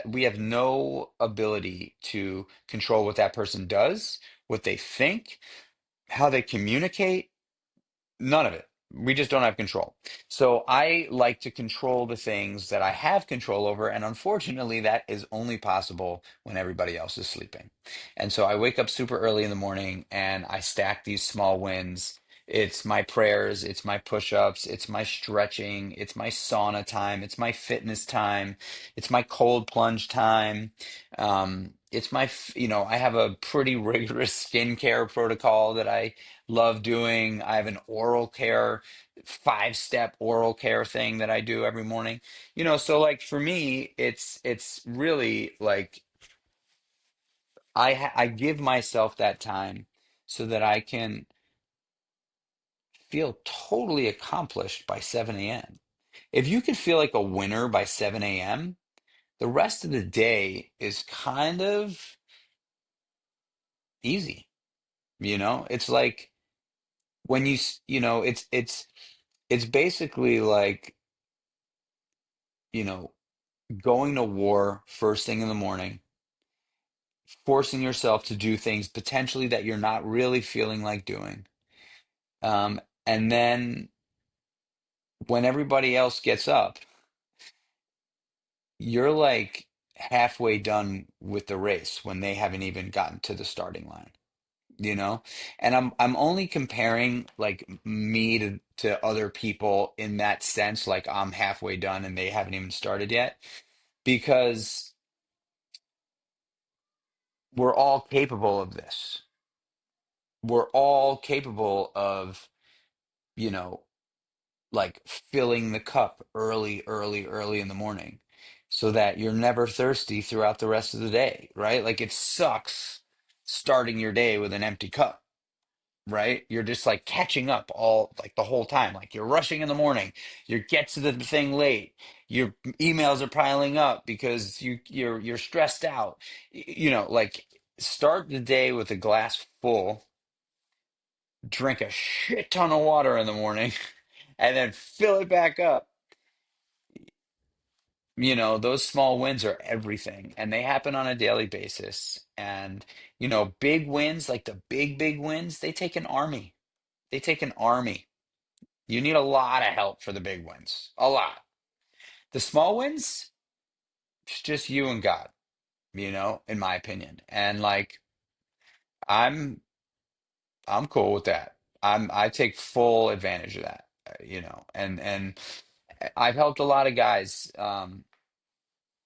we have no ability to control what that person does, what they think, how they communicate. None of it. We just don't have control. So I like to control the things that I have control over. And unfortunately, that is only possible when everybody else is sleeping. And so I wake up super early in the morning and I stack these small wins. It's my prayers, it's my push-ups, it's my stretching, it's my sauna time, it's my fitness time, it's my cold plunge time. I have a pretty rigorous skincare protocol that I love doing. I have an oral care, 5-step oral care thing that I do every morning. So like for me, it's really like I give myself that time so that I can feel totally accomplished by 7 a.m. If you can feel like a winner by 7 a.m., the rest of the day is kind of easy. It's like when it's basically like, you know, going to war first thing in the morning, forcing yourself to do things potentially that you're not really feeling like doing. And then when everybody else gets up, you're like halfway done with the race when they haven't even gotten to the starting line, you know? And I'm only comparing like me to other people in that sense, like I'm halfway done and they haven't even started yet, because we're all capable of this. We're all capable of, you know, like filling the cup early, early, early in the morning so that you're never thirsty throughout the rest of the day, right? Like it sucks starting your day with an empty cup, right? You're just like catching up all like the whole time. Like you're rushing in the morning, you get to the thing late, your emails are piling up because you're stressed out. Like start the day with a glass full, drink a shit ton of water in the morning, and then fill it back up. Those small wins are everything, and they happen on a daily basis. And, big wins, like the big, big wins, they take an army. They take an army. You need a lot of help for the big wins, a lot. The small wins, it's just you and God, in my opinion. And like, I'm, I'm cool with that. I take full advantage of that, and I've helped a lot of guys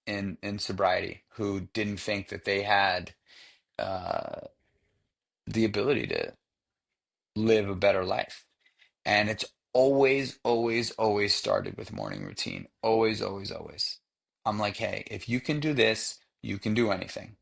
in sobriety who didn't think that they had uh, the ability to live a better life, and it's always, always, always started with morning routine. Always, always, always. I'm like, hey, if you can do this, you can do anything,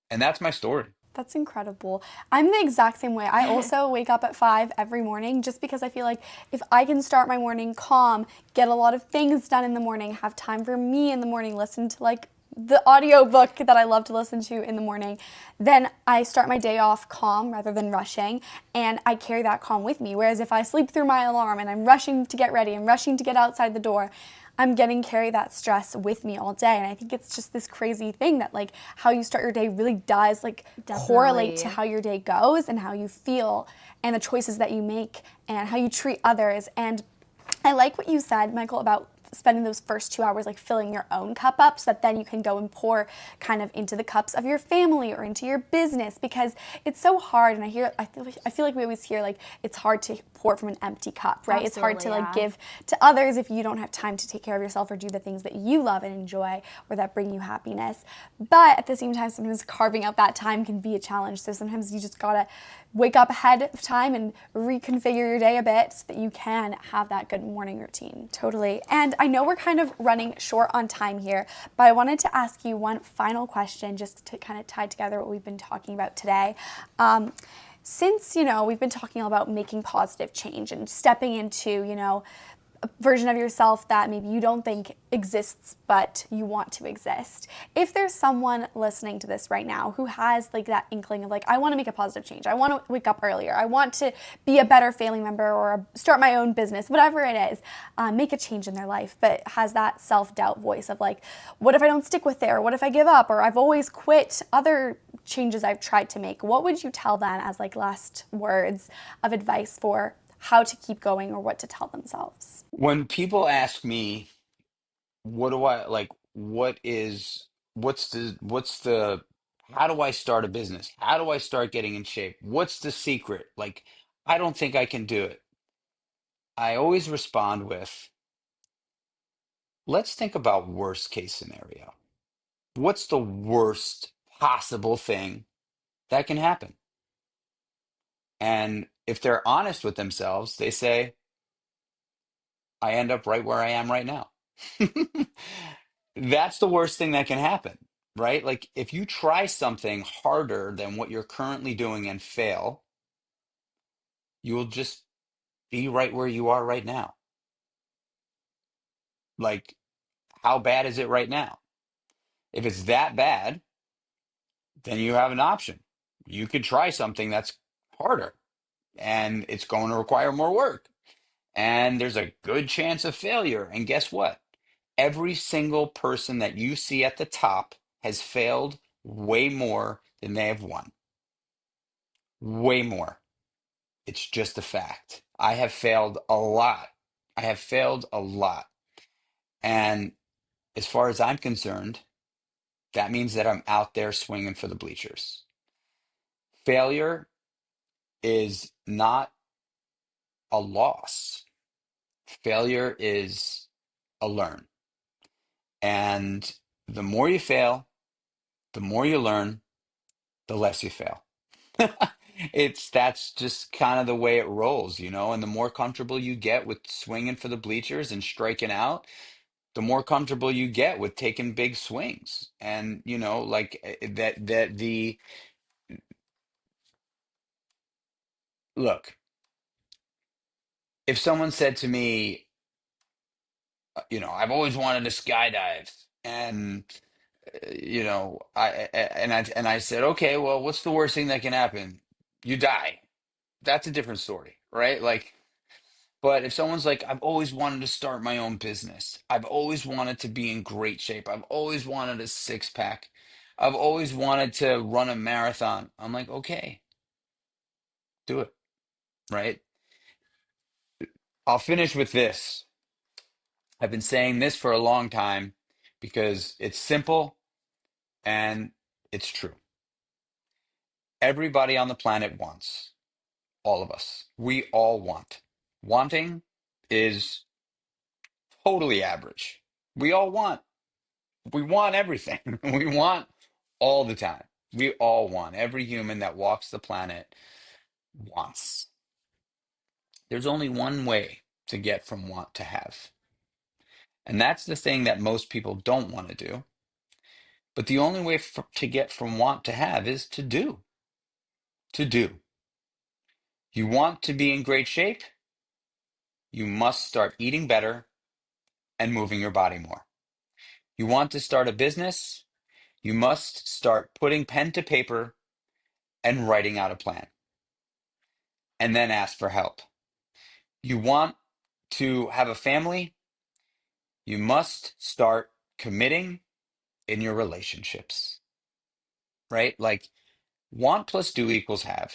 and that's my story. That's incredible. I'm the exact same way. I also wake up at 5 every morning just because I feel like if I can start my morning calm, get a lot of things done in the morning, have time for me in the morning, listen to like the audiobook that I love to listen to in the morning, then I start my day off calm rather than rushing, and I carry that calm with me. Whereas if I sleep through my alarm and I'm rushing to get ready and rushing to get outside the door, I'm getting carry that stress with me all day. And I think it's just this crazy thing that like how you start your day really does like correlate to Definitely. how your day goes and how you feel and the choices that you make and how you treat others. And I like what you said, Michael, about spending those first 2 hours like filling your own cup up so that then you can go and pour kind of into the cups of your family or into your business, because it's so hard. And I feel like we always hear like it's hard to pour from an empty cup, right? It's hard to Absolutely, like yeah. give to others if you don't have time to take care of yourself or do the things that you love and enjoy or that bring you happiness. But at the same time, sometimes carving out that time can be a challenge. So sometimes you just gotta wake up ahead of time and reconfigure your day a bit so that you can have that good morning routine. Totally. And I know we're kind of running short on time here, but I wanted to ask you one final question just to kind of tie together what we've been talking about today. Since, we've been talking about making positive change and stepping into, a version of yourself that maybe you don't think exists, but you want to exist. If there's someone listening to this right now who has like that inkling of like, I want to make a positive change. I want to wake up earlier. I want to be a better family member or start my own business, whatever it is, make a change in their life, but has that self-doubt voice of like, what if I don't stick with it? Or what if I give up? Or I've always quit other changes I've tried to make. What would you tell them as like last words of advice for how to keep going or what to tell themselves? When people ask me, what do I like, what's the, how do I start a business? How do I start getting in shape? What's the secret? Like, I don't think I can do it. I always respond with, let's think about worst case scenario. What's the worst possible thing that can happen? And if they're honest with themselves, they say, I end up right where I am right now. That's the worst thing that can happen, right? Like if you try something harder than what you're currently doing and fail, you will just be right where you are right now. Like, how bad is it right now? If it's that bad, then you have an option. You could try something that's harder and it's going to require more work. And there's a good chance of failure. And guess what? Every single person that you see at the top has failed way more than they have won. Way more. It's just a fact. I have failed a lot. I have failed a lot. And as far as I'm concerned, that means that I'm out there swinging for the bleachers. Failure is not a loss. Failure is a learn. And the more you fail, the more you learn, the less you fail. That's just kind of the way it rolls, and the more comfortable you get with swinging for the bleachers and striking out, the more comfortable you get with taking big swings. And like that the look, if someone said to me, I've always wanted to skydive, and I said, okay, well, what's the worst thing that can happen? You die. That's a different story, right? Like, but if someone's like, I've always wanted to start my own business. I've always wanted to be in great shape. I've always wanted a six pack. I've always wanted to run a marathon. I'm like, okay, do it, right? I'll finish with this. I've been saying this for a long time because it's simple and it's true. Everybody on the planet wants. All of us. We all want. Wanting is totally average. We all want. We want everything. We want all the time. We all want. Every human that walks the planet wants. There's only one way to get from want to have. And that's the thing that most people don't want to do. But the only way to get from want to have is to do. To do. You want to be in great shape? You must start eating better and moving your body more. You want to start a business? You must start putting pen to paper and writing out a plan, and then ask for help. You want to have a family? You must start committing in your relationships, right? Like want plus do equals have.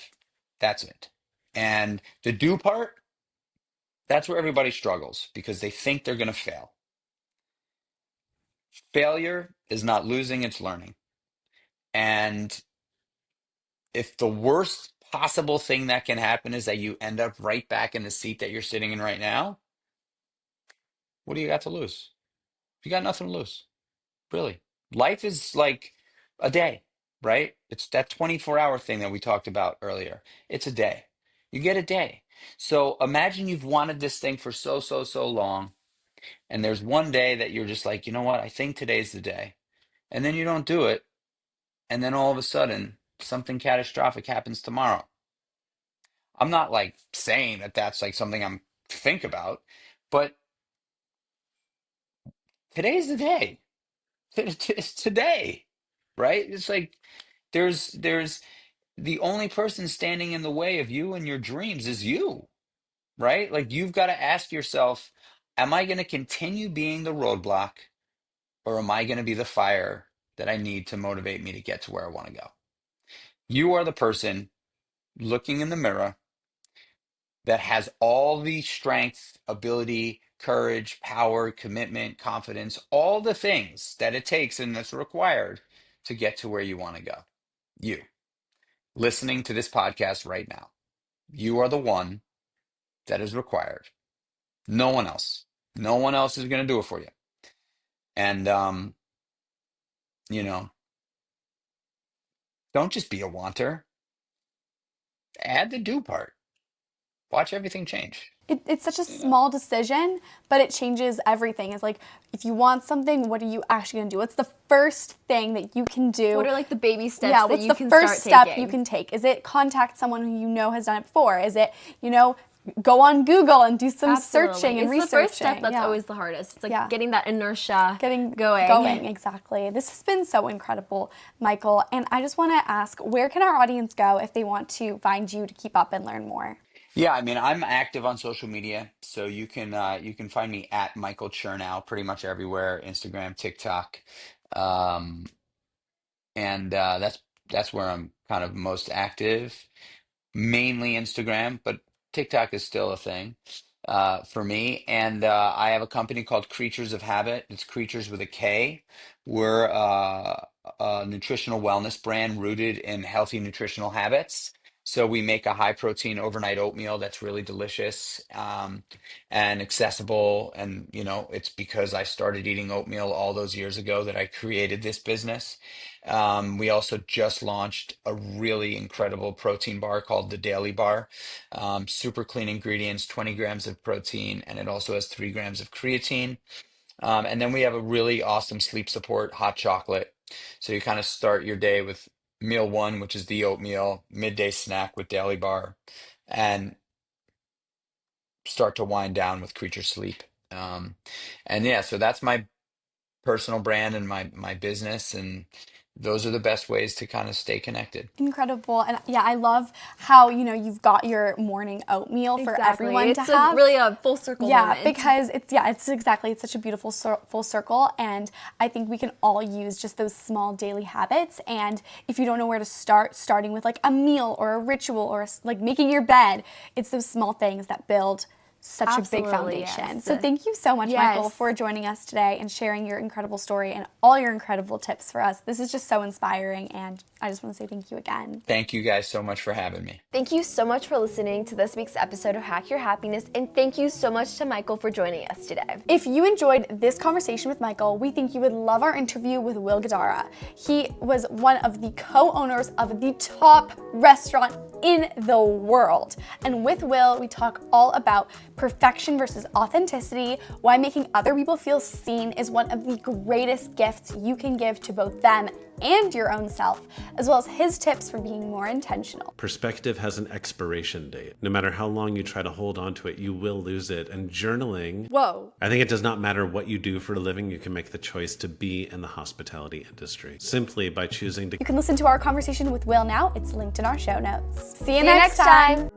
That's it. And the do part, that's where everybody struggles because they think they're going to fail. Failure is not losing, it's learning. And if the worst possible thing that can happen is that you end up right back in the seat that you're sitting in right now, what do you got to lose? You got nothing to lose, really. Life is like a day, right? It's that 24-hour thing that we talked about earlier. It's a day. You get a day. So imagine you've wanted this thing for so long, and there's one day that you're just like, you know what? I think today's the day. And then you don't do it, and then all of a sudden, something catastrophic happens tomorrow. I'm not like saying that that's like something I'm think about, but today's the day. It's today, right? It's like there's the only person standing in the way of you and your dreams is you, right? Like you've got to ask yourself, am I going to continue being the roadblock or am I going to be the fire that I need to motivate me to get to where I want to go? You are the person looking in the mirror that has all the strength, ability, courage, power, commitment, confidence, all the things that it takes and that's required to get to where you want to go. You, listening to this podcast right now, you are the one that is required. No one else. No one else is going to do it for you. And, you know, don't just be a wanter. Add the do part. Watch everything change. It's such a small decision, but it changes everything. It's like, if you want something, what are you actually going to do? What's the first thing that you can do? What are like the baby steps Yeah, that what's you the can first start step taking? you can take? Is it contact someone who you know has done it before? Is it, go on Google and do some searching and researching? It's the first step that's always the hardest. It's like getting that inertia going. Exactly. This has been so incredible, Michael. And I just want to ask, where can our audience go if they want to find you to keep up and learn more? Yeah, I mean, I'm active on social media, so you can find me at Michael Chernow pretty much everywhere, Instagram, TikTok, um, and that's where I'm kind of most active. Mainly Instagram, but TikTok is still a thing for me. And I have a company called Kreatures of Habit. It's Creatures with a K. We're a nutritional wellness brand rooted in healthy nutritional habits. So we make a high protein overnight oatmeal that's really delicious and accessible. And, it's because I started eating oatmeal all those years ago that I created this business. We also just launched a really incredible protein bar called the Daily Bar. Super clean ingredients, 20 grams of protein, and it also has 3 grams of creatine. And then we have a really awesome sleep support hot chocolate. So you kind of start your day with meal one, which is the oatmeal, midday snack with Daily Bar, and start to wind down with Creature Sleep. And yeah, so that's my personal brand and my business, and those are the best ways to kind of stay connected. Incredible. And yeah, I love how, you've got your morning oatmeal for everyone to have. It's really a full circle moment. Because it's such a beautiful full circle. And I think we can all use just those small daily habits. And if you don't know where to start, starting with like a meal or a ritual or like making your bed, it's those small things that build such a big foundation. Yes. So thank you so much, Michael, for joining us today and sharing your incredible story and all your incredible tips for us. This is just so inspiring, and I just want to say thank you again. Thank you guys so much for having me. Thank you so much for listening to this week's episode of Hack Your Happiness, and thank you so much to Michael for joining us today. If you enjoyed this conversation with Michael, we think you would love our interview with Will Guidara. He was one of the co-owners of the top restaurant in the world. And with Will, we talk all about perfection versus authenticity, why making other people feel seen is one of the greatest gifts you can give to both them and your own self, as well as his tips for being more intentional. Perspective has an expiration date. No matter how long you try to hold on to it, you will lose it. And journaling, I think it does not matter what you do for a living, you can make the choice to be in the hospitality industry simply by choosing to. You can listen to our conversation with Will now. It's linked in our show notes. See you next time.